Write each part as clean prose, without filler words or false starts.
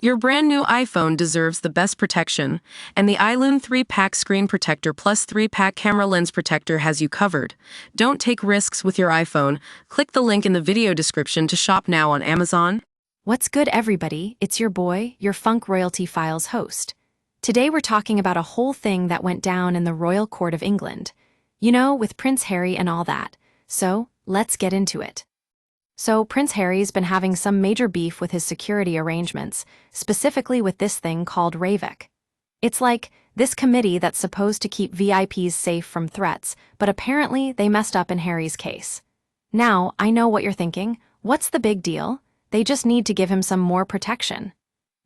Your brand new iPhone deserves the best protection, and the iLune 3-pack screen protector plus 3-pack camera lens protector has you covered. Don't take risks with your iPhone. Click the link in the video description to shop now on Amazon. What's good, everybody? It's your boy, your Funk Royalty Files host. Today we're talking about a whole thing that went down in the Royal Court of England. You know, with Prince Harry and all that. So, let's get into it. So, Prince Harry's been having some major beef with his security arrangements, specifically with this thing called Ravec. It's like this committee that's supposed to keep VIPs safe from threats, but apparently they messed up in Harry's case. Now, I know what you're thinking. What's the big deal? They just need to give him some more protection.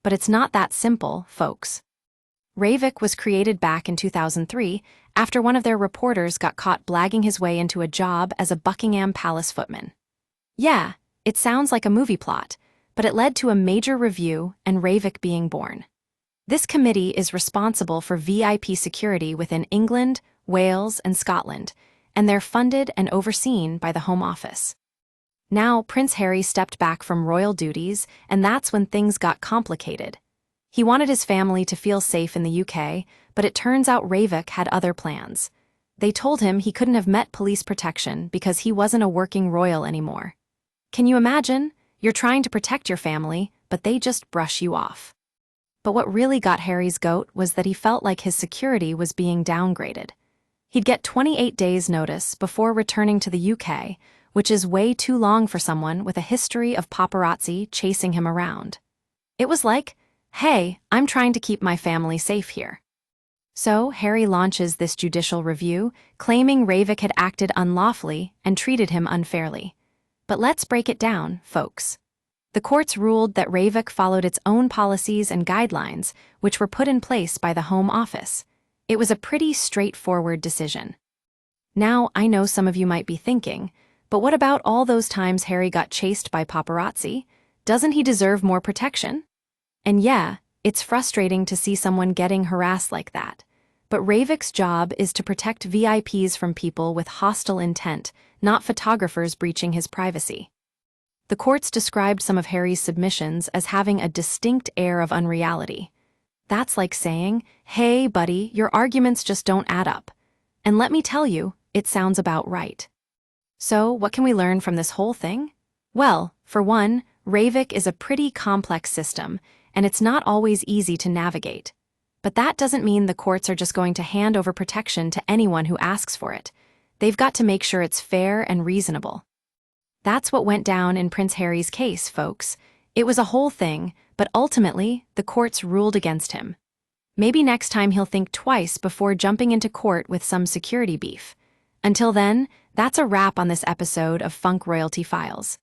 But it's not that simple, folks. Ravec was created back in 2003 after one of their reporters got caught blagging his way into a job as a Buckingham Palace footman. Yeah, it sounds like a movie plot, but it led to a major review and Ravec being born. This committee is responsible for VIP security within England, Wales, and Scotland, and they're funded and overseen by the Home Office. Now, Prince Harry stepped back from royal duties, and that's when things got complicated. He wanted his family to feel safe in the UK, but it turns out Ravec had other plans. They told him he couldn't have met police protection because he wasn't a working royal anymore. Can you imagine? You're trying to protect your family, but they just brush you off. But what really got Harry's goat was that he felt like his security was being downgraded. He'd get 28 days' notice before returning to the UK, which is way too long for someone with a history of paparazzi chasing him around. It was like, hey, I'm trying to keep my family safe here. So, Harry launches this judicial review, claiming Ravec had acted unlawfully and treated him unfairly. But let's break it down, folks. The courts ruled that Ravec followed its own policies and guidelines, which were put in place by the Home Office. It was a pretty straightforward decision. Now, I know some of you might be thinking, but what about all those times Harry got chased by paparazzi? Doesn't he deserve more protection? And yeah, it's frustrating to see someone getting harassed like that. But Ravec's job is to protect VIPs from people with hostile intent, not photographers breaching his privacy. The courts described some of Harry's submissions as having a distinct air of unreality. That's like saying, hey, buddy, your arguments just don't add up. And let me tell you, it sounds about right. So, what can we learn from this whole thing? Well, for one, Ravec is a pretty complex system, and it's not always easy to navigate. But that doesn't mean the courts are just going to hand over protection to anyone who asks for it. They've got to make sure it's fair and reasonable. That's what went down in Prince Harry's case, folks. It was a whole thing, but ultimately, the courts ruled against him. Maybe next time he'll think twice before jumping into court with some security beef. Until then, that's a wrap on this episode of Funk Royalty Files.